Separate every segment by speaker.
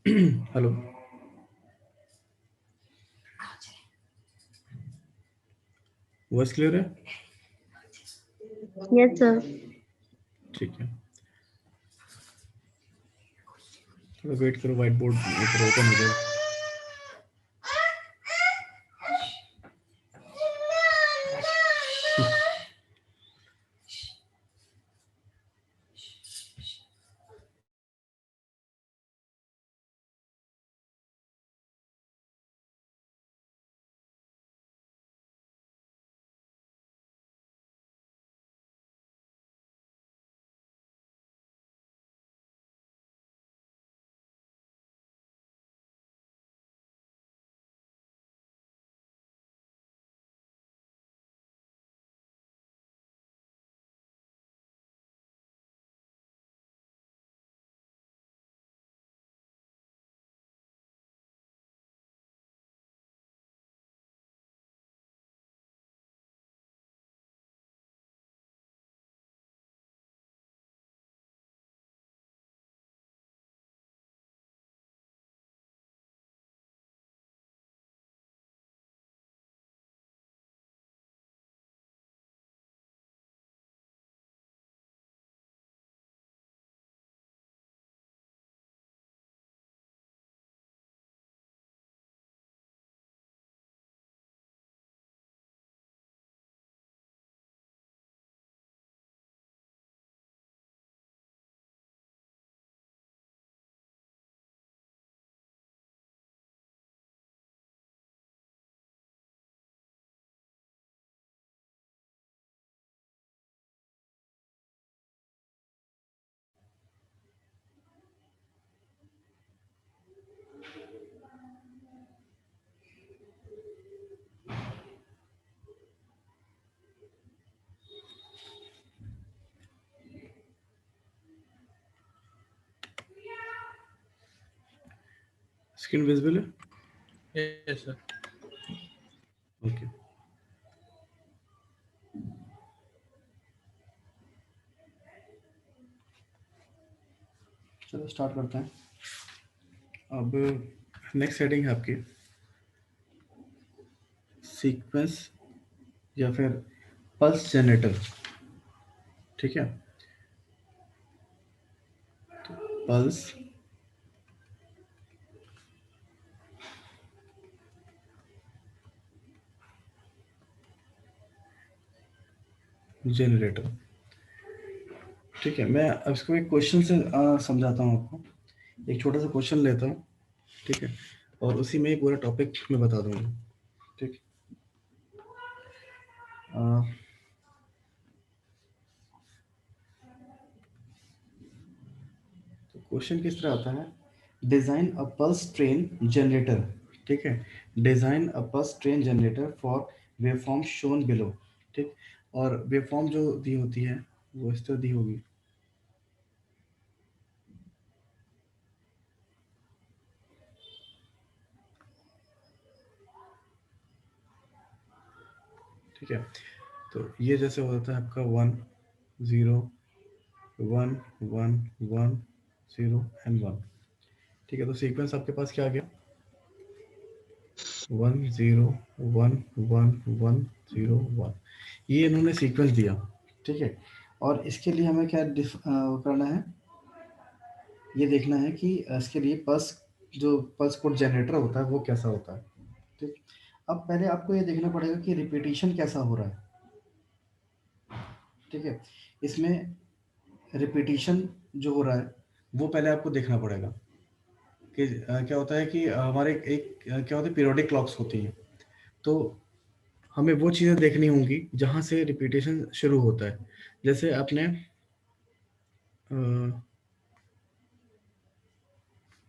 Speaker 1: Hello. Voice clear है?
Speaker 2: Yes, sir.
Speaker 1: ठीक है, थोड़ा वेट करो, वाइट बोर्ड ऊपर ओपन हो जाए। स्क्रीन विजिबल है?
Speaker 3: Yes, sir.
Speaker 1: ओके, चलो स्टार्ट करते हैं। अब नेक्स्ट हेडिंग है आपकी सीक्वेंस या फिर पल्स जनरेटर। ठीक है, पल्स जनरेटर। ठीक है, मैं अब इसको एक क्वेश्चन से समझाता हूँ आपको। एक छोटा सा क्वेश्चन लेता हूँ, ठीक है, और उसी में ही पूरा टॉपिक मैं बता दूंगा। ठीक, तो क्वेश्चन किस तरह आता है, design a pulse train generator. ठीक है, design a pulse train generator for waveform shown below. ठीक, और वेवफॉर्म जो दी होती है वो इस तरह दी होगी। ठीक है, तो ये जैसे होता है आपका 1 0 1 1 1 0 एंड 1। ठीक है, तो सीक्वेंस आपके पास क्या आ गया, 1 0 1 1 1 0 1। ये इन्होंने सीक्वेंस दिया। ठीक है, और इसके लिए हमें क्या करना है, ये देखना है कि इसके लिए पल्स, जो पल्स कोड जनरेटर होता है वो कैसा होता है। ठीक, अब पहले आपको ये देखना पड़ेगा कि रिपीटिशन कैसा हो रहा है। ठीक है, इसमें रिपीटिशन जो हो रहा है वो पहले आपको देखना पड़ेगा कि क्या होता है कि हमारे क्या होता है, पीरियोडिक क्लॉक्स होती हैं, तो हमें वो चीज़ें देखनी होंगी जहाँ से रिपीटेशन शुरू होता है। जैसे आपने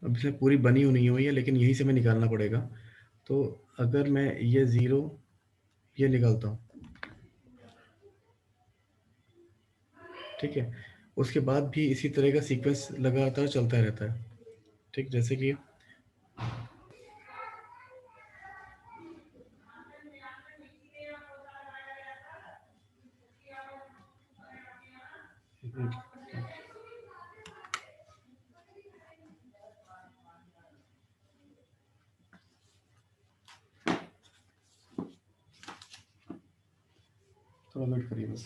Speaker 1: अब इसमें पूरी बनी हुई नहीं हुई है, लेकिन यहीं से मैं निकालना पड़ेगा। तो अगर मैं ये 0 ये निकालता हूँ, ठीक है, उसके बाद भी इसी तरह का सीक्वेंस लगातार चलता रहता है। ठीक, जैसे कि थोड़ा वेट करिए बस।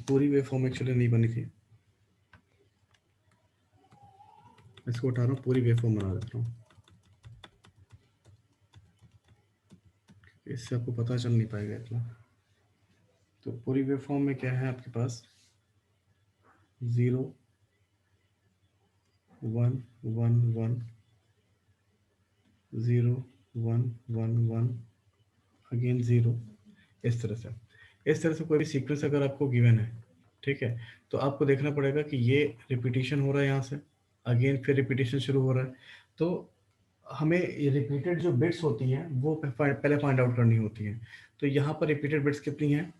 Speaker 1: पूरी वेव फॉर्म एक्चुअली नहीं बनी थी, इसको उठा रहा हूँ, पूरी वेव फॉर्म बना देता हूँ, इससे आपको पता चल नहीं पाएगा इतना। तो पूरी वेव फॉर्म में क्या है आपके पास, 0 1 1 1 0 1 1 1 अगेन 0, इस तरह से कोई भी सीक्वेंस अगर आपको गिवन है, ठीक है, तो आपको देखना पड़ेगा कि ये रिपीटिशन हो रहा है यहाँ से, अगेन फिर रिपीटिशन शुरू हो रहा है, तो हमें रिपीटेड जो बिट्स होती हैं वो पहले फाइंड आउट करनी होती हैं। तो यहाँ पर रिपीटेड बिट्स कितनी हैं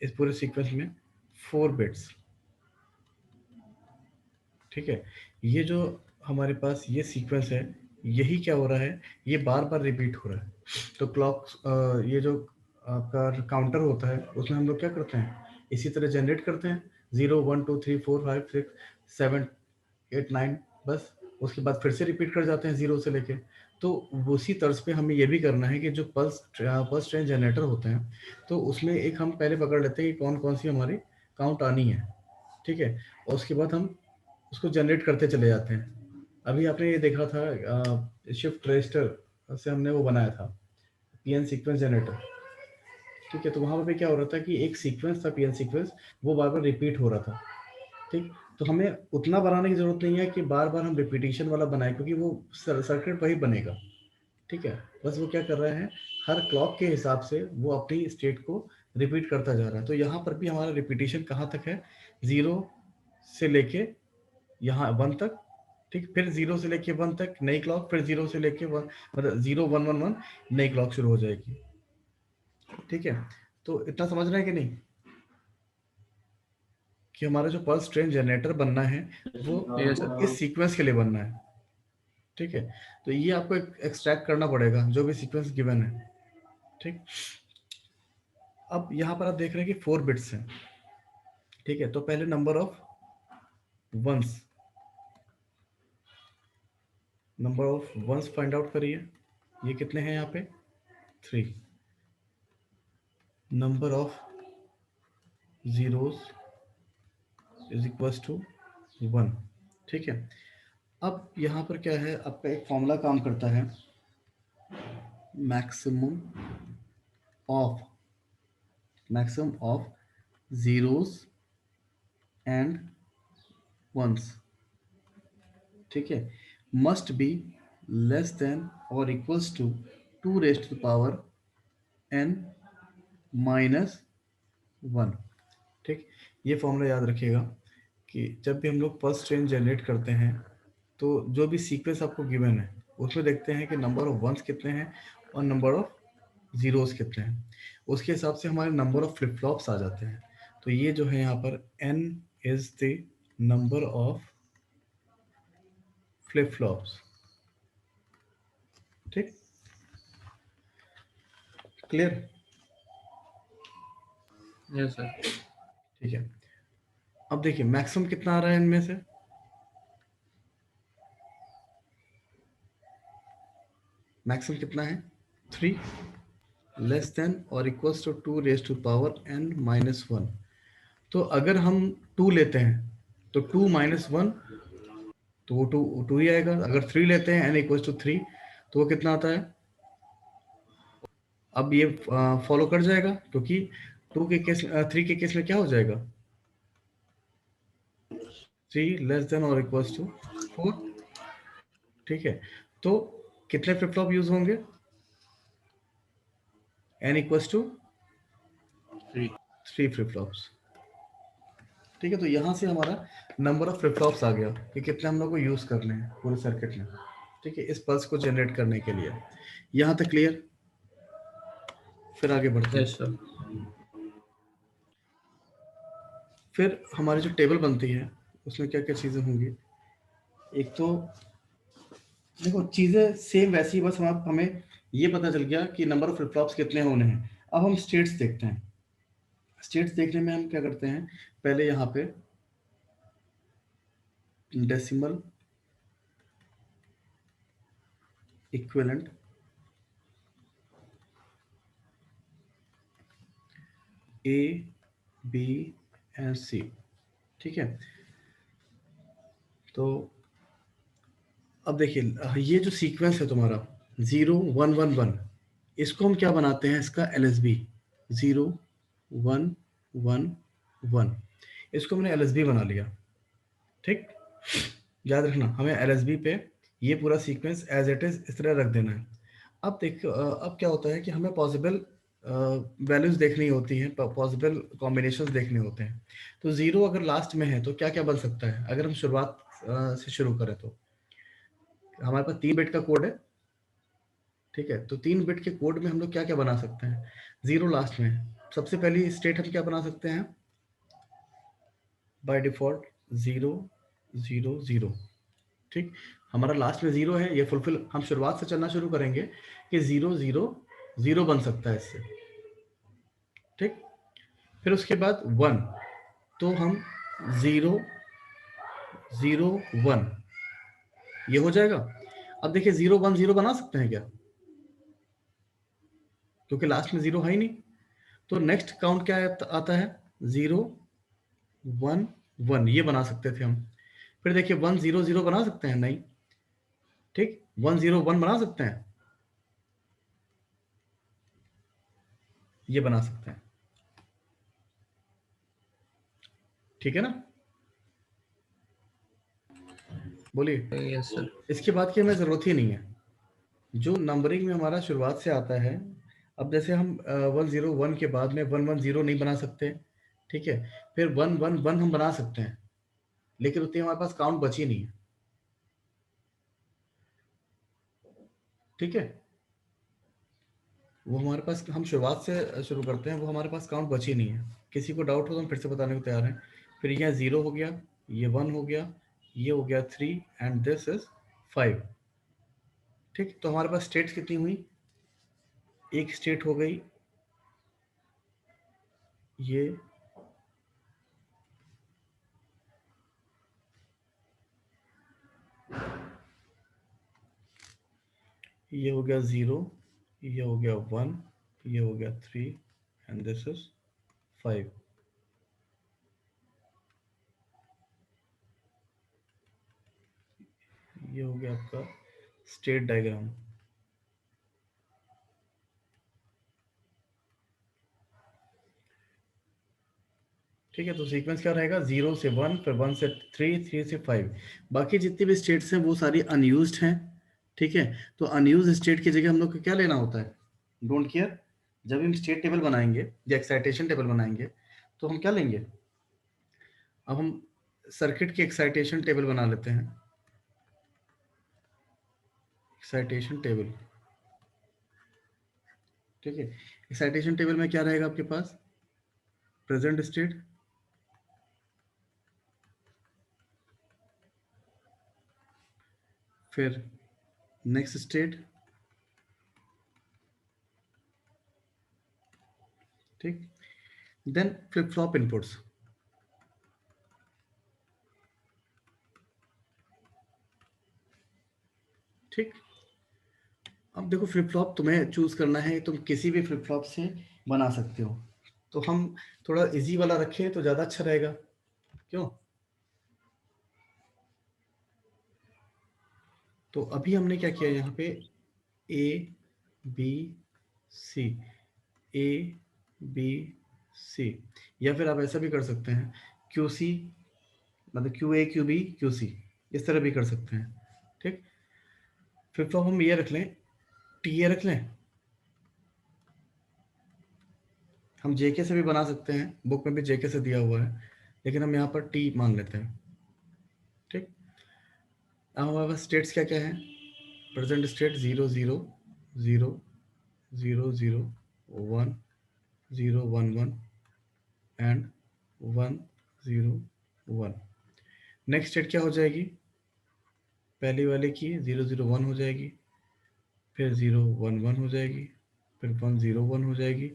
Speaker 1: इस पूरे सीक्वेंस में, 4 बिट्स, ठीक है। ये जो हमारे पास ये सीक्वेंस है, यही क्या हो रहा है, ये बार बार रिपीट हो रहा है। तो क्लॉक, ये जो आपका काउंटर होता है उसमें हम लोग क्या करते हैं, इसी तरह जनरेट करते हैं, 0 1 2 3 4 5 6 7 8 9, बस उसके बाद फिर से रिपीट कर जाते हैं 0 से लेके। तो उसी तर्ज पे हमें ये भी करना है कि जो पल्स ट्रेन जनरेटर होते हैं, तो उसमें एक हम पहले पकड़ लेते हैं कि कौन कौन सी हमारी काउंट आनी है, ठीक है, और उसके बाद हम उसको जनरेट करते चले जाते हैं। अभी आपने ये देखा था शिफ्ट रजिस्टर से हमने वो बनाया था पीएन सीक्वेंस जनरेटर, ठीक है, तो वहां पे क्या हो रहा था कि एक सीक्वेंस था पीएन सीक्वेंस, वो बार बार रिपीट हो रहा था, ठीक। तो हमें उतना बनाने की जरूरत नहीं है कि बार बार हम रिपीटिशन वाला बनाए, क्योंकि वो सर्किट वही बनेगा, ठीक है। बस वो क्या कर रहे हैं, हर क्लॉक के हिसाब से वो अपनी स्टेट को रिपीट करता जा रहा है। तो यहाँ पर भी हमारा रिपीटिशन कहाँ तक है, 0 से लेके यहाँ 1 तक, ठीक, फिर 0 से लेके 1 तक नई क्लॉक, फिर 0 से लेके 1, मतलब 0 1 1 1 नई क्लॉक शुरू हो जाएगी, ठीक है। तो इतना समझ रहे हैं कि नहीं, कि हमारा जो पल्स ट्रेन जनरेटर बनना है
Speaker 3: Yes, sir.
Speaker 1: वो इस सीक्वेंस के लिए बनना है, ठीक है। तो ये आपको एक्सट्रैक्ट करना पड़ेगा जो भी सीक्वेंस गिवन है, ठीक। अब यहाँ पर आप देख रहे हैं कि 4 बिट्स हैं, ठीक है। तो पहले number of ones find out करिए, ये कितने हैं यहाँ पे, 3। Number of zeros is equals to 1, ठीक है। अब यहाँ पर क्या है, आपका एक फॉर्मूला काम करता है, maximum of zeros and ones, ठीक है, मस्ट बी लेस देन और equals to 2 raised to the power n minus 1, ठीक। ये फॉर्मूला याद रखिएगा कि जब भी हम लोग पल्स ट्रेन जनरेट करते हैं, तो जो भी सीक्वेंस आपको गिवन है उसमें देखते हैं कि नंबर ऑफ वंस कितने हैं और नंबर ऑफ जीरोस कितने हैं, उसके हिसाब से हमारे नंबर ऑफ फ्लिप फ्लॉप्स आ जाते हैं। तो ये जो है यहाँ पर n is the number of flip flops, ठीक, क्लियर,
Speaker 3: Yes, sir.
Speaker 1: ठीक है। अब देखिए मैक्सिमम कितना आ रहा है इनमें से, मैक्सिमम कितना है, 3, लेस देन और equals to 2 raise to power n minus 1। तो अगर हम 2 लेते हैं तो 2 माइनस 1, तो वो 2 ही आएगा। अगर 3 लेते हैं n इक्वल्स टू 3, तो वो कितना आता है, अब ये फॉलो कर जाएगा, क्योंकि 3 के केस में क्या हो जाएगा, 3 लेस देन और इक्वल्स टू 4, ठीक है। तो कितने फ्लिप फ्लॉप यूज होंगे, n equals to 3 flip flops, ठीक है। तो यहाँ से हमारा नंबर ऑफ फ्लिप फ्लॉप्स आ गया कि कितने हम लोग को यूज करने हैं पूरे सर्किट में, ठीक है, इस पल्स को जनरेट करने के लिए। यहाँ तक क्लियर, फिर आगे बढ़ते
Speaker 3: Yes,
Speaker 1: हैं।
Speaker 3: sir.
Speaker 1: फिर हमारी जो टेबल बनती है उसमें क्या क्या चीजें होंगी, एक तो देखो चीजें सेम वैसी, बस हमें ये पता चल गया कि नंबर ऑफ फ्लिप फ्लॉप्स कितने होने हैं। अब हम स्टेट्स देखते हैं। स्टेट्स देखने में हम क्या करते हैं, पहले यहाँ पे decimal equivalent A B and C, ठीक है। तो अब देखिए ये जो सीक्वेंस है तुम्हारा 0 1 1 1, इसको हम क्या बनाते हैं, इसका LSB 0 1 1 1, इसको हमने LSB बना लिया, ठीक। याद रखना हमें LSB पे ये पूरा सीक्वेंस एज इट इज इस तरह रख देना है। अब देखो अब क्या होता है कि हमें पॉसिबल वैल्यूज देखनी होती हैं, पॉसिबल कॉम्बिनेशंस देखने होते हैं। तो 0 अगर लास्ट में है तो क्या क्या बन सकता है, अगर हम शुरुआत से शुरू करें तो हमारे पास 3 बिट का कोड है, ठीक है। तो 3 बिट के कोड में हम लोग क्या क्या बना सकते हैं, 0 लास्ट में सबसे पहली स्टेट हम क्या बना सकते हैं, बाय डिफॉल्ट 0 0 0, ठीक। हमारा लास्ट में 0 है, ये फुलफिल, हम शुरुआत से चलना शुरू करेंगे कि 0 0 0 बन सकता है इससे, ठीक। फिर उसके बाद 1, तो हम 0 0 1 ये हो जाएगा। अब देखिए 0 1 0 बना सकते हैं क्या, क्योंकि लास्ट में 0 है ही नहीं। तो नेक्स्ट काउंट क्या आता है, 0 1 1 ये बना सकते थे हम। फिर देखिए 1 0 0 बना सकते हैं, नहीं, ठीक। 1 0 1 बना सकते हैं, ये बना सकते हैं, ठीक है ना, बोलिए।
Speaker 3: Yes sir.
Speaker 1: इसके बाद की हमें जरूरत ही नहीं है, जो नंबरिंग में हमारा शुरुआत से आता है। अब जैसे हम 1 0 1 के बाद में 1 1 0 नहीं बना सकते, ठीक है। फिर 1 1 1 हम बना सकते हैं, लेकिन उतनी हमारे पास काउंट बची नहीं है, ठीक है। वो हमारे पास, हम शुरुआत से शुरू करते हैं, वो हमारे पास काउंट बची नहीं है। किसी को डाउट हो तो हम फिर से बताने को तैयार हैं। फिर यह 0 हो गया, ये 1 हो गया, ये हो गया 3 एंड दिस इज 5, ठीक। तो हमारे पास स्टेट्स कितनी हुई, एक स्टेट हो गई ये, ये हो गया 0, ये हो गया 1, ये हो गया 3 एंड दिस इज 5। ये हो गया आपका स्टेट डायग्राम, ठीक है। तो सीक्वेंस क्या रहेगा, 0 से 1, फिर 1 से 3, 3 से 5। बाकी जितनी भी स्टेट्स हैं वो सारी अनयूज्ड हैं, ठीक है। तो अनयूज स्टेट की जगह हम लोग को क्या लेना होता है, डोंट केयर। जब हम स्टेट टेबल बनाएंगे या एक्साइटेशन टेबल बनाएंगे तो हम क्या लेंगे, अब हम सर्किट की एक्साइटेशन टेबल बना लेते हैं, एक्साइटेशन टेबल, ठीक है। एक्साइटेशन टेबल में क्या रहेगा आपके पास, प्रेजेंट स्टेट, फिर नेक्स्ट स्टेट, ठीक, देन फ्लिप फ्लॉप इनपुट्स, ठीक। अब देखो फ्लिप फ्लॉप तुम्हें चूज करना है, तुम किसी भी फ्लिप फ्लॉप से बना सकते हो। तो हम थोड़ा इजी वाला रखें तो ज्यादा अच्छा रहेगा, क्यों। तो अभी हमने क्या किया यहाँ पे, ए बी सी, ए बी सी, या फिर आप ऐसा भी कर सकते हैं क्यू सी, मतलब Q A Q B Q C, इस तरह भी कर सकते हैं, ठीक। फ्लिप फ्लॉप हम ये रख लें, टी ए रख लें, हम जेके से भी बना सकते हैं, बुक में भी जेके से दिया हुआ है, लेकिन हम यहाँ पर टी मान लेते हैं, ठीक। अब हमारे पास स्टेट्स क्या क्या है, present state 0 0 0 0 0 1 0 1 1 and 1 0 1। Next state क्या हो जाएगी, पहली वाले की 0 0 1 हो जाएगी, फिर 0 1 1 हो जाएगी, फिर 1 0 1 हो जाएगी,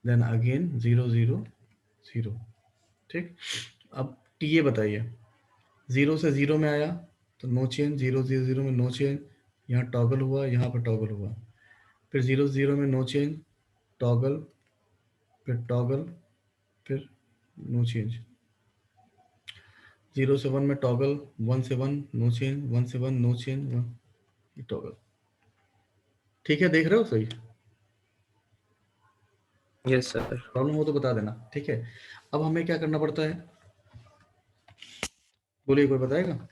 Speaker 1: देन अगेन 0 0 0, ठीक। अब टी ए बताइए, 0 से 0 में आया तो नो चेंज, 0 0 0 में नो चेंज, यहाँ टॉगल हुआ, यहाँ पर टॉगल हुआ, फिर 0 0 में नो चेंज, टॉगल, फिर टॉगल, फिर नो चेंज, 0 से 1 में टॉगल, 1 से 1 नो चेंज, 1 से 1 नो चेंज, 1 टॉगल। ठीक है, देख रहे हो सही?
Speaker 3: Yes sir.
Speaker 1: प्रॉब्लम हो तो बता देना, ठीक है। अब हमें क्या करना पड़ता है, बोलिए, कोई बताएगा?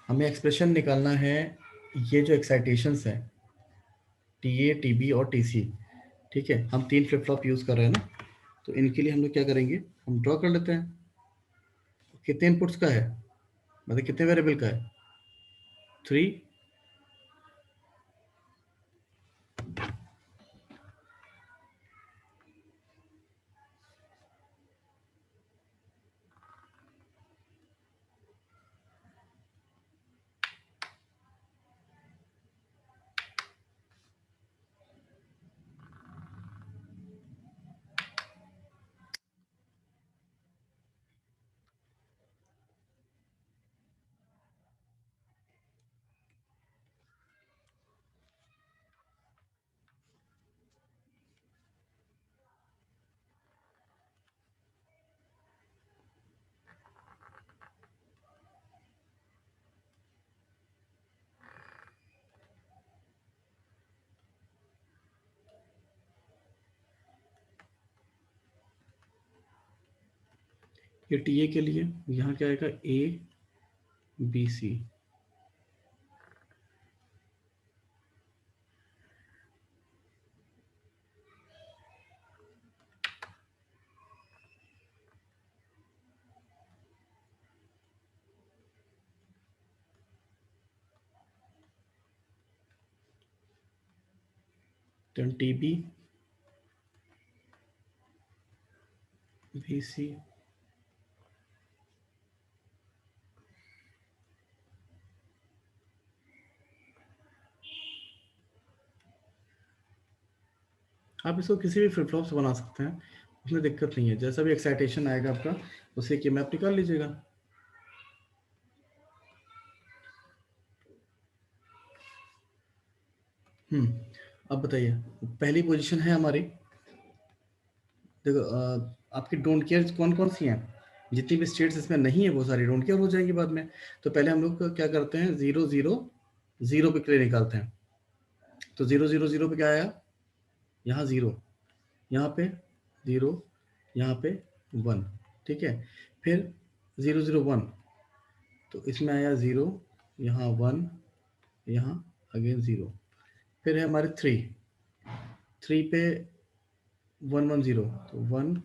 Speaker 1: हमें एक्सप्रेशन निकालना है, ये जो एक्साइटेशंस हैं टी ए, टी बी और टी सी, ठीक है, हम 3 फ्लिप फ्लॉप यूज़ कर रहे हैं ना, तो इनके लिए हम लोग क्या करेंगे, हम ड्रॉ कर लेते हैं। कितने इनपुट्स का है, मतलब कितने वेरिएबल का है, 3। ये टी ए के लिए यहाँ क्या आएगा, A B C, then T B, B C, आप इसको किसी भी फ्लिप फ्लॉप से बना सकते हैं, उसमें दिक्कत नहीं है, जैसा भी एक्साइटेशन आएगा आपका उसे की मैप निकाल लीजिएगा। अब बताइए, पहली पोजीशन है हमारी, देखो आपकी डोंट केयर कौन कौन सी हैं, जितनी भी स्टेट्स इसमें नहीं है वो सारी डोंट केयर हो जाएंगी बाद में। तो पहले हम लोग क्या करते हैं, 0 0 0 पे के लिए निकालते हैं। तो 0 0 0 पे क्या आया, यहाँ 0, यहाँ पे 0, यहाँ पे 1, ठीक है। फिर 0 0 1, तो इसमें आया 0, यहाँ 1, यहाँ अगेन 0। फिर है हमारे 3 पे 1 1 0, तो 1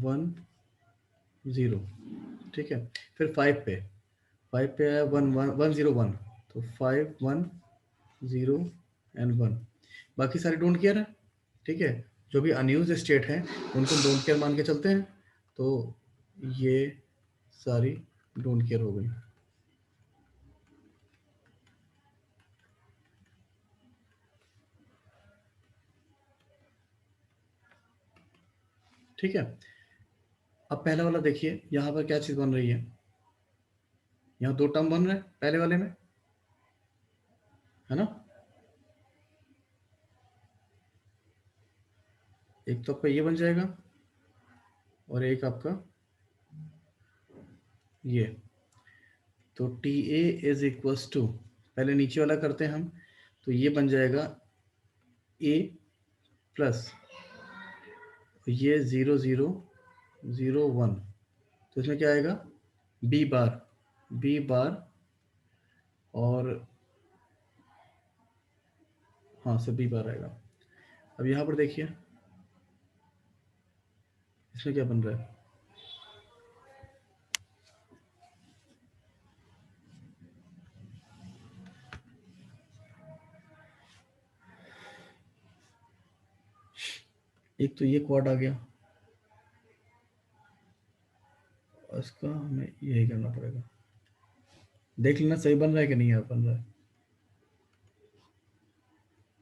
Speaker 1: 1 0, ठीक है। फिर 5 पे आया 1 1 1 0 1, तो 5 1 0 एंड 1। बाकी सारे डोंट केयर है, ठीक है। जो भी अनयूज स्टेट है उनको डोंट केयर मान के चलते हैं, तो ये सारी डोंट केयर हो गई, ठीक है। अब पहला वाला देखिए, यहाँ पर क्या चीज़ बन रही है, यहाँ 2 टर्म बन रहे हैं पहले वाले में, है ना। एक तो आपका ये बन जाएगा और एक आपका ये। तो T A is equals to, पहले नीचे वाला करते हैं हम, तो ये बन जाएगा ए प्लस ये 0 0 0 1, तो इसमें क्या आएगा, बी बार और हाँ सब बी बार आएगा। अब यहाँ पर देखिए इसमें क्या बन रहा है, एक तो ये क्वाड आ गया, और इसका हमें यही करना पड़ेगा, देख लेना सही बन रहा है कि नहीं बन रहा है।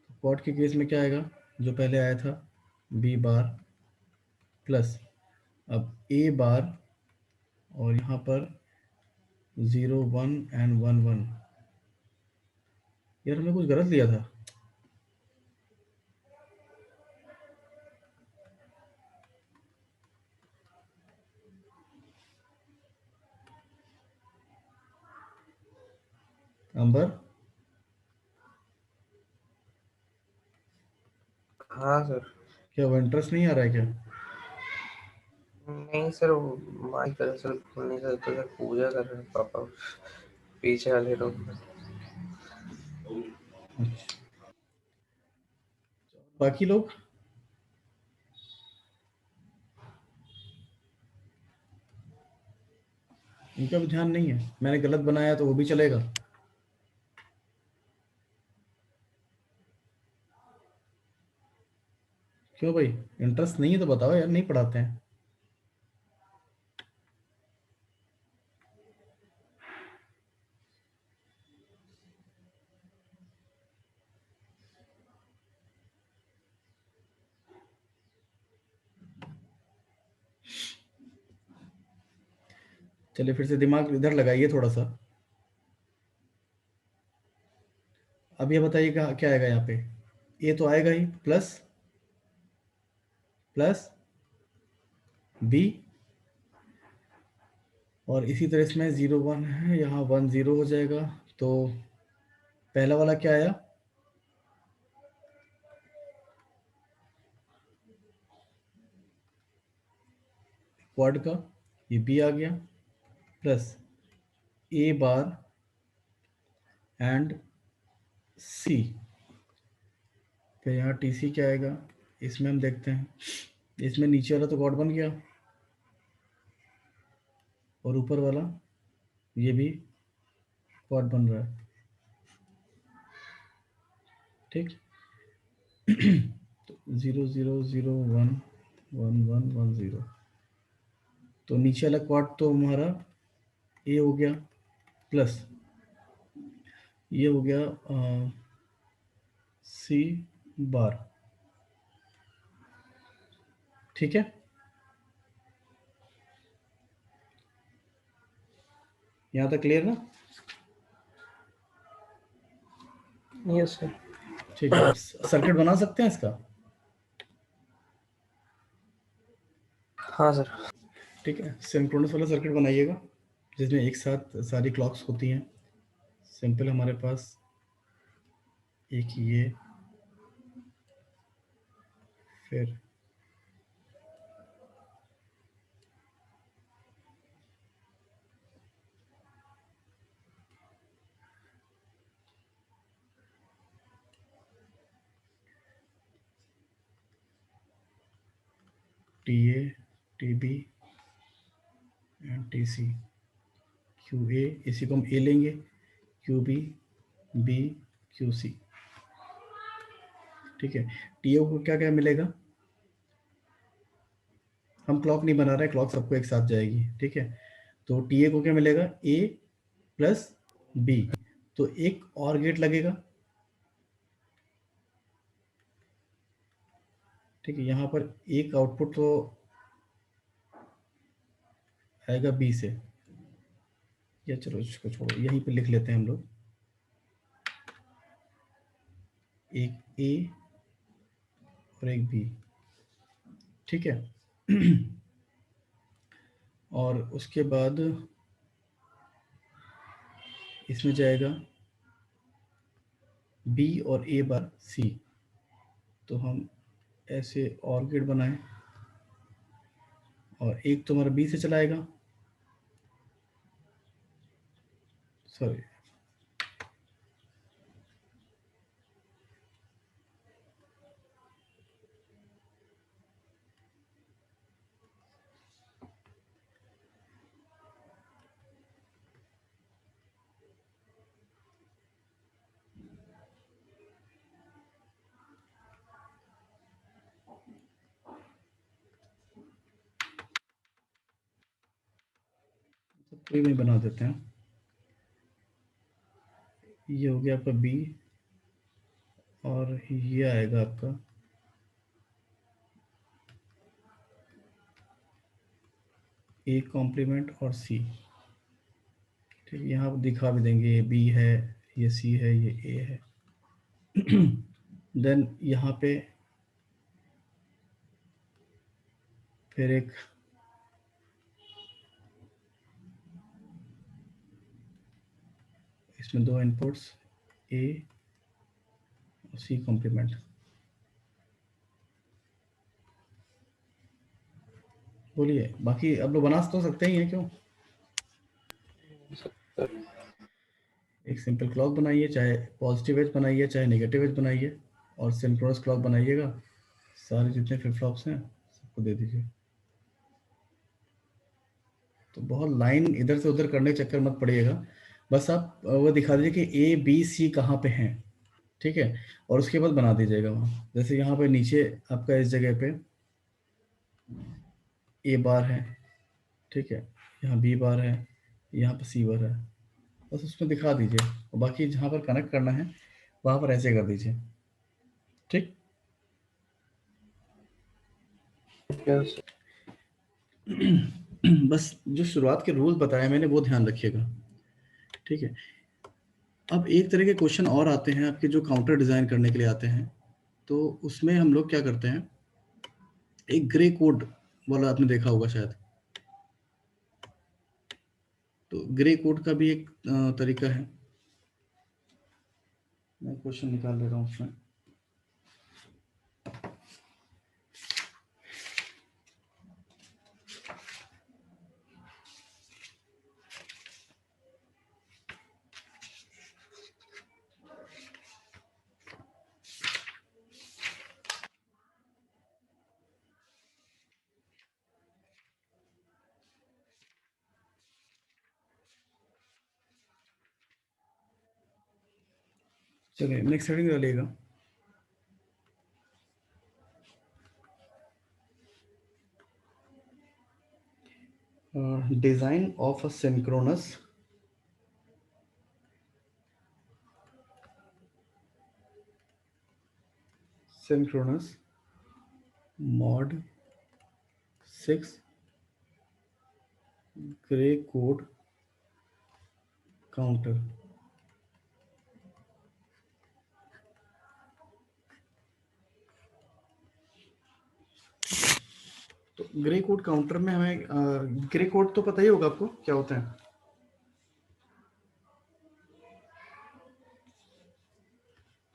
Speaker 1: तो क्वाड के केस में क्या आएगा, जो पहले आया था बी बार प्लस अब ए बार और यहाँ पर 0 1 एंड 1 1। यार हमने कुछ गलत लिया था। अंबर,
Speaker 3: हाँ सर।
Speaker 1: क्या वो इंटरेस्ट नहीं आ रहा है क्या?
Speaker 3: नहीं सर, वो माइक दरअसल खोल नहीं सकते सर, पूजा कर रहे हैं पापा पीछे वाले रूम में।
Speaker 1: अच्छा, बाकी लोग? इनका भी ध्यान नहीं है, मैंने गलत बनाया तो वो भी चलेगा? क्यों भाई, इंटरेस्ट नहीं है तो बताओ यार, नहीं पढ़ाते हैं। चलिए फिर से दिमाग इधर लगाइए थोड़ा सा। अब ये बताइए क्या आएगा यहाँ पे? ए तो आएगा ही, प्लस प्लस बी, और इसी तरह इसमें 0 1 है, यहाँ 1 0 हो जाएगा। तो पहला वाला क्या आया? क्वाड का, ये बी आ गया, प्लस ए बार एंड सी। फिर यहाँ टी सी क्या आएगा? इसमें हम देखते हैं, इसमें नीचे वाला तो क्वाड बन गया, और ऊपर वाला ये भी क्वाड बन रहा है। ठीक। तो 0 0 0 1 1 1 1 0। तो नीचे वाला क्वाड तो हमारा ए हो गया, प्लस ये हो गया सी बार। ठीक है, यहाँ तक क्लियर ना?
Speaker 3: Yes sir.
Speaker 1: ठीक है, अब सर्किट बना सकते हैं इसका।
Speaker 3: हाँ सर।
Speaker 1: ठीक है, सिंक्रोनस वाला सर्किट बनाइएगा जिसमें एक साथ सारी क्लॉक्स होती हैं। सिंपल, हमारे पास एक ये, फिर T A, T B and T C. Q A, इसी को हम ए लेंगे, क्यू बी, क्यू सी। ठीक है, टी ओ को क्या क्या मिलेगा? हम क्लॉक नहीं बना रहे, क्लॉक सबको एक साथ जाएगी। ठीक है, तो टी ए को क्या मिलेगा? ए प्लस बी। तो एक और गेट लगेगा। ठीक है, यहाँ पर एक आउटपुट तो आएगा बी से, या चलो इसको छोड़ो, यहीं पे लिख लेते हैं हम लोग, एक ए और एक बी। ठीक है। और उसके बाद इसमें जाएगा बी और ए बार सी। तो हम ऐसे और गेट बनाएं, और एक तो हमारा बी से चलाएगा, सॉरी, कोई नहीं, बना देते हैं। ये हो गया आपका बी, और ये आएगा आपका ए कॉम्प्लीमेंट और सी, ठीक है, यहाँ दिखा भी देंगे ये बी है, ये सी है, ये ए है। देन यहाँ पे फिर एक इसमें दो इनपुट्स ए और सी कॉम्प्लीमेंट। बोलिए, बाकी अब लोग बना तो सकते ही हैं, क्यों? एक सिंपल क्लॉक बनाइए, चाहे पॉजिटिव एज बनाइए चाहे नेगेटिव एज बनाइए, और सिंक्रोनस क्लॉक बनाइएगा, सारे जितने फ्लिप फ्लॉप्स हैं सबको दे दीजिए। तो बहुत लाइन इधर से उधर करने के चक्कर मत पड़िएगा, बस आप वो दिखा दीजिए कि ए बी सी कहाँ पे हैं, ठीक है, और उसके बाद बना दीजिएगा वहाँ। जैसे यहाँ पे नीचे आपका इस जगह पे ए बार है, ठीक है, यहाँ बी बार है, यहाँ पे सी बार है, बस उसमें दिखा दीजिए, और बाकी जहाँ पर कनेक्ट करना है वहाँ पर ऐसे कर दीजिए, ठीक। बस जो शुरुआत के रूल्स बताए मैंने वो ध्यान रखिएगा, ठीक है। अब एक तरह के क्वेश्चन और आते हैं आपके जो काउंटर डिज़ाइन करने के लिए आते हैं, तो उसमें हम लोग क्या करते हैं, एक ग्रे कोड वाला आपने देखा होगा शायद, तो ग्रे कोड का भी एक तरीका है। मैं क्वेश्चन निकाल ले रहा हूँ उसमें। चलिए नेक्स्ट हेडिंग डालिएगा। Design of a synchronous mod 6 grey code counter. तो ग्रे कोड काउंटर में हमें ग्रे कोड तो पता ही होगा आपको क्या होता है,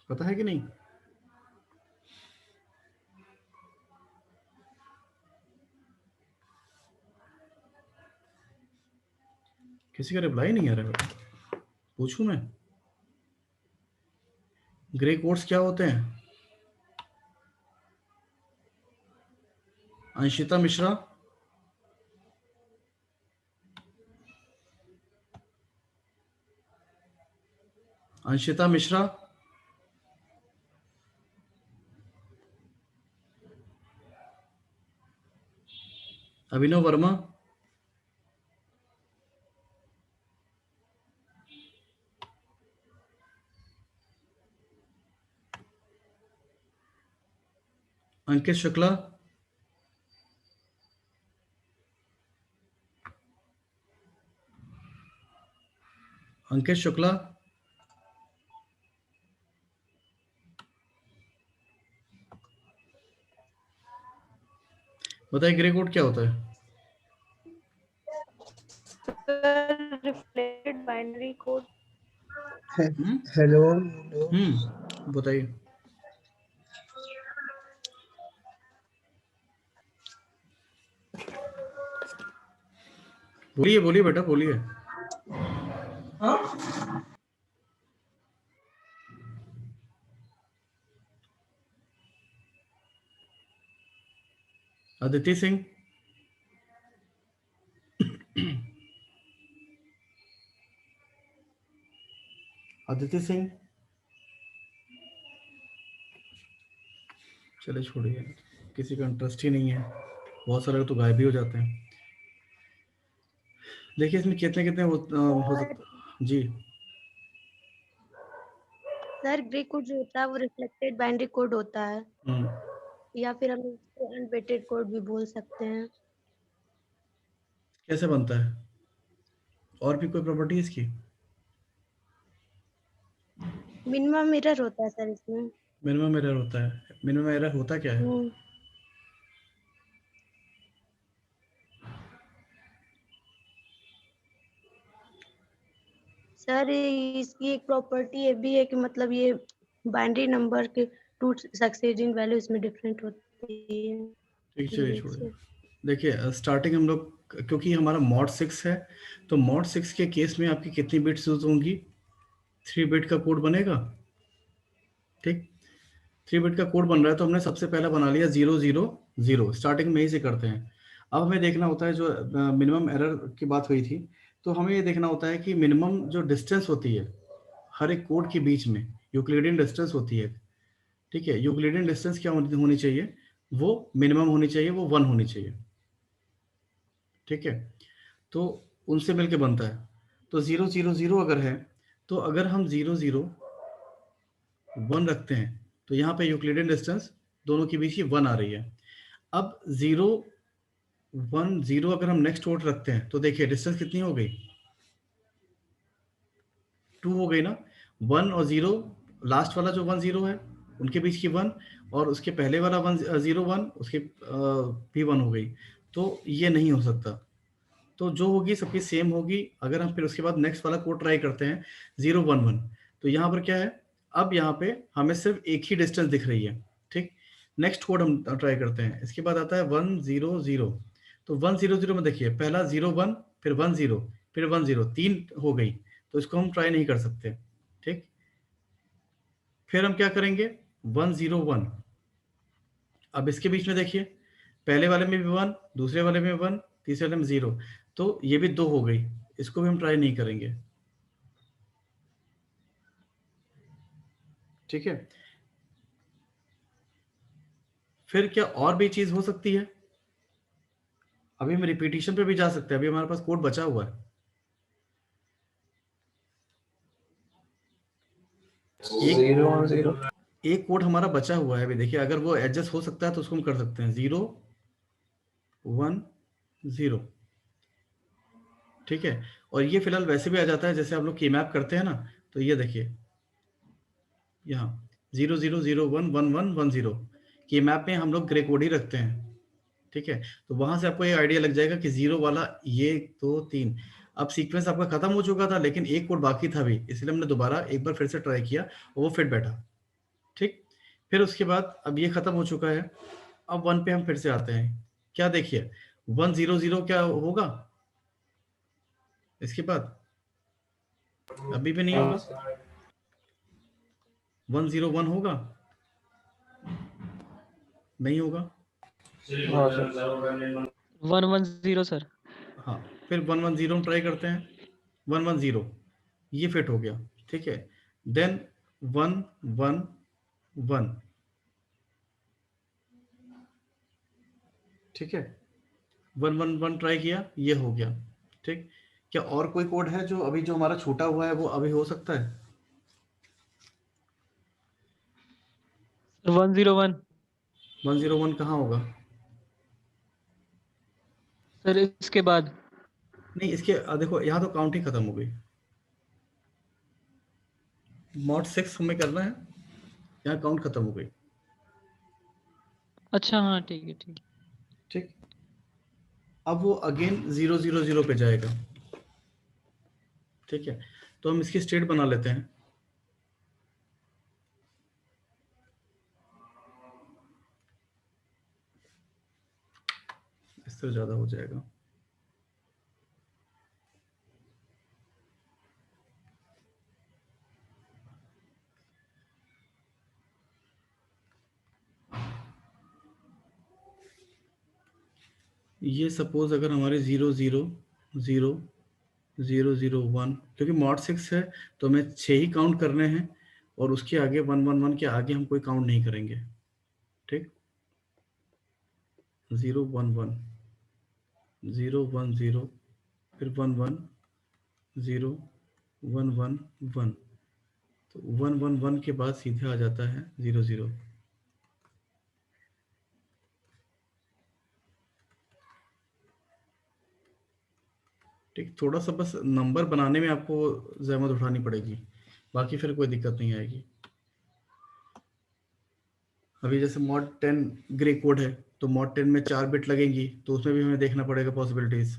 Speaker 1: पता है कि नहीं? किसी का रिप्लाई नहीं आ रहा है, पूछूं मैं? ग्रे कोड्स क्या होते हैं? अंशिता मिश्रा, अंशिता मिश्रा, अभिनव वर्मा, अंकित शुक्ला, अंकित शुक्ला, बताइए ग्रे कोड क्या होता है?
Speaker 2: Reflected binary code.
Speaker 3: हेलो
Speaker 1: बताइए। बोलिए बोलिए बेटा बोलिए। अदिति सिंह, अदिति सिंह, चले छोड़िए, किसी का इंटरेस्ट ही नहीं है, बहुत सारे तो गायब भी हो जाते हैं। देखिए इसमें कितने कितने हो सकते जी।
Speaker 2: सर ग्रे कोड जो होता है वो रिफ्लेक्टेड बाइनरी कोड होता है, या फिर हम इसको अनवेटेड कोड भी बोल सकते हैं।
Speaker 1: कैसे बनता है? और भी कोई प्रॉपर्टी इसकी?
Speaker 2: मिनिमम एरर होता है सर इसमें।
Speaker 1: मिनिमम एरर होता है। मिनिमम एरर होता क्या है?
Speaker 2: सर इसकी एक प्रॉपर्टी ये भी है कि मतलब ये बाइनरी नंबर के टू सक्सेसिव वैल्यू इसमें डिफरेंट होती है।
Speaker 1: ठीक, चलिए छोड़िए। देखिए स्टार्टिंग हम लोग, क्योंकि हमारा मॉड 6 है, तो मॉड 6 के केस में आपकी कितनी बिट्स यूज होंगी? 3 बिट का कोड बनेगा। ठीक, 3 बिट का कोड बन रहा है, तो हमने सबसे पहला बना लिया 000। स्टार्टिंग में ही से करते हैं। अब हमें देखना होता है, जो मिनिमम एरर की बात हुई थी, तो हमें ये देखना होता है कि मिनिमम जो डिस्टेंस होती है हर एक कोड के बीच में, यूक्लिडियन डिस्टेंस होती है। ठीक है, यूक्लिडियन डिस्टेंस क्या होनी चाहिए? वो मिनिमम होनी चाहिए, वो 1 होनी चाहिए। ठीक है, तो उनसे मिलके बनता है। तो 000 अगर है, तो अगर हम 001 रखते हैं, तो यहाँ पे यूक्लिडियन डिस्टेंस दोनों के बीच ही 1 आ रही है। अब 010 अगर हम नेक्स्ट वर्ड रखते हैं, तो देखिए डिस्टेंस कितनी हो गई? 2 हो गई ना। 1 और 0, लास्ट वाला जो 10 है उनके बीच की 1, और उसके पहले वाला 101 उसके भी 1 हो गई। तो ये नहीं हो सकता। तो जो होगी सबकी सेम होगी। अगर हम फिर उसके बाद नेक्स्ट वाला कोड ट्राई करते हैं 011, तो यहाँ पर क्या है? अब यहाँ पे हमें सिर्फ एक ही डिस्टेंस दिख रही है। ठीक, नेक्स्ट कोड हम ट्राई करते हैं। इसके बाद आता है 100। तो 100 में देखिए पहला 01, फिर 10, फिर 10, 3 हो गई, तो इसको हम ट्राई नहीं कर सकते। ठीक, फिर हम क्या करेंगे? 101। अब इसके बीच में देखिए, पहले वाले में भी 1, दूसरे वाले में 1, तीसरे वाले में 0, तो ये भी 2 हो गई, इसको भी हम ट्राई नहीं करेंगे। ठीक है, फिर क्या और भी चीज हो सकती है? अभी हम रिपीटिशन पे भी जा सकते हैं, अभी हमारे पास कोड बचा हुआ है।
Speaker 3: 010।
Speaker 1: एक कोड हमारा बचा हुआ है अभी, देखिए अगर वो एडजस्ट हो सकता है तो उसको हम कर सकते हैं। 010। ठीक है, और ये फिलहाल वैसे भी आ जाता है जैसे आप लोग की मैप करते हैं ना, तो ये देखिए यहाँ 00011110 की मैप में हम लोग ग्रे कोड ही रखते हैं। ठीक है, तो वहां से आपको ये आइडिया लग जाएगा कि 0 वाला ये 2 3। अब सीक्वेंस आपका खत्म हो चुका था, लेकिन एक कोड बाकी था भी, इसलिए हमने दोबारा एक बार फिर से ट्राई किया और वो फिट बैठा। ठीक, फिर उसके बाद अब ये खत्म हो चुका है। अब 1 पे हम फिर से आते हैं। क्या देखिए, 100 क्या होगा इसके बाद? अभी भी नहीं होगा। 101 होगा? नहीं होगा।
Speaker 3: हाँ सर।
Speaker 4: 110 सर।
Speaker 1: हाँ, फिर 110 हम ट्राई करते हैं। 110 ये फिट हो गया। ठीक है, देन 111। ठीक है, 111 ट्राई किया, ये हो गया। ठीक, क्या और कोई कोड है जो अभी जो हमारा छूटा हुआ है वो अभी हो सकता है?
Speaker 4: 101
Speaker 1: 101 कहाँ होगा?
Speaker 4: सर इसके बाद।
Speaker 1: नहीं, इसके देखो यहाँ तो काउंट ही खत्म हो गई। मॉड 6 हमें करना है, यहाँ काउंट खत्म हो गई।
Speaker 4: अच्छा हाँ ठीक है ठीक।
Speaker 1: ठीक, अब वो अगेन 000 पे जाएगा। ठीक है, तो हम इसकी स्टेट बना लेते हैं। इससे ज्यादा हो जाएगा। ये सपोज अगर हमारे 0000001, क्योंकि मॉड 6 है तो हमें 6 ही काउंट करने हैं, और उसके आगे 111 के आगे हम कोई काउंट नहीं करेंगे। ठीक, 011, 010, फिर 110, 111, तो 111 के बाद सीधे आ जाता है 00। ठीक, थोड़ा सा बस नंबर बनाने में आपको जहमत उठानी पड़ेगी, बाकी फिर कोई दिक्कत नहीं आएगी। अभी जैसे मॉड 10 ग्रे कोड है, तो मॉड 10 में 4 बिट लगेंगी, तो उसमें भी हमें देखना पड़ेगा पॉसिबिलिटीज।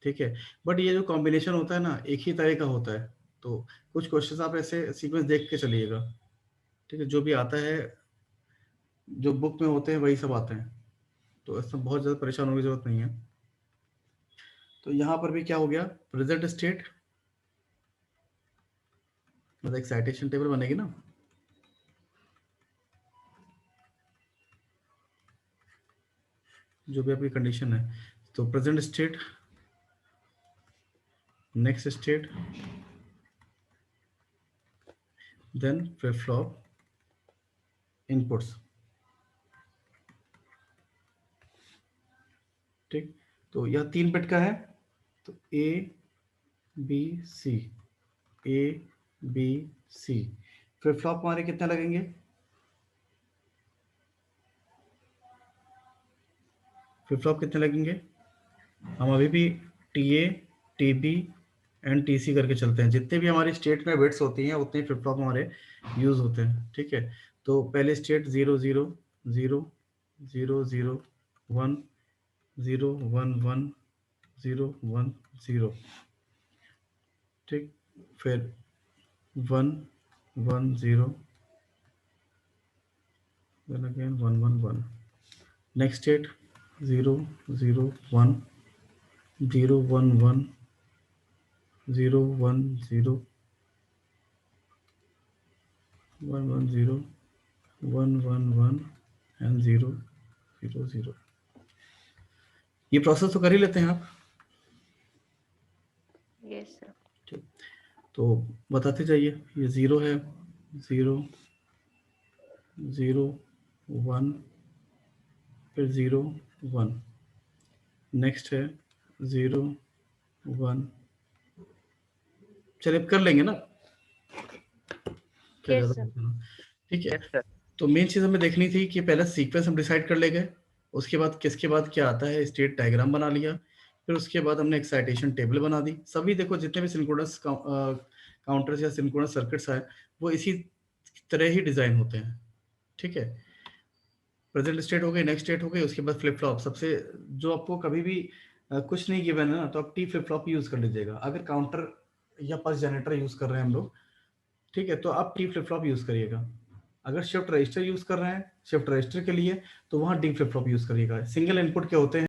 Speaker 1: ठीक है, बट ये जो कॉम्बिनेशन होता है ना, एक ही तरह का होता है, तो कुछ क्वेश्चंस आप ऐसे सीक्वेंस देख के चलिएगा। ठीक है, जो भी आता है, जो बुक में होते हैं वही सब आते हैं, तो इसमें बहुत ज़्यादा परेशान होने की जरूरत नहीं है। तो यहाँ पर भी क्या हो गया, प्रेजेंट स्टेट, मतलब एक्साइटेशन टेबल बनेगी ना, जो भी आपकी कंडीशन है, तो present state, next state, then flip flop inputs. ठीक, तो यह 3 बिट का है, तो A B C, A B C. Flip flop हमारे कितने लगेंगे, फ्लिप फ्लॉप कितने लगेंगे, हम अभी भी T A, T B and T C करके चलते हैं। जितने भी हमारी स्टेट में बिट्स होती हैं उतने फ्लिप फ्लॉप हमारे यूज होते हैं। ठीक है, तो पहले स्टेट 0 0 0 0 0 1 0 1 1 0 1 0। ठीक, फिर 1 1 0, then again 1 1 1। Next state 0 0 1 0 1 1 0 1 0 1 1 0 1 1 1 and 0 0 0। ये प्रोसेस तो कर ही लेते हैं आप।
Speaker 2: Yes sir.
Speaker 1: ठीक, तो बताते जाइए। ये 0 है, 0 0 1, फिर 0 1। नेक्स्ट है 0 1। चलिए अब कर लेंगे ना, क्या
Speaker 2: यस
Speaker 1: ज़्यादा
Speaker 2: सर।
Speaker 1: बताना। ठीक है,
Speaker 3: यस सर।
Speaker 1: तो मेन चीज़ हमें देखनी थी कि पहले सीक्वेंस हम डिसाइड कर ले गए, उसके बाद किसके बाद क्या आता है, स्टेट डायग्राम बना लिया, फिर उसके बाद हमने एक्साइटेशन टेबल बना दी। सभी देखो जितने भी सिंक्रोनस काउंटर्स या सिंक्रोनस सर्किट्स आए वो इसी तरह ही डिज़ाइन होते हैं। ठीक है, प्रेजेंट स्टेट हो गई, नेक्स्ट स्टेट हो गई, उसके बाद फ्लिप फ्लॉप। सबसे जो आपको कभी भी कुछ नहीं गिवन है ना, तो आप टी फ्लिप फ्लॉप यूज़ कर लीजिएगा। अगर काउंटर या पल्स जनरेटर यूज़ कर रहे हैं हम लोग, ठीक है, तो आप टी फ्लिप फ्लॉप यूज़ करिएगा। अगर शिफ्ट रजिस्टर यूज़ कर रहे हैं शिफ्ट रजिस्टर के लिए, तो वहाँ डी फ्लिप फ्लॉप यूज़ करिएगा। सिंगल इनपुट के होते हैं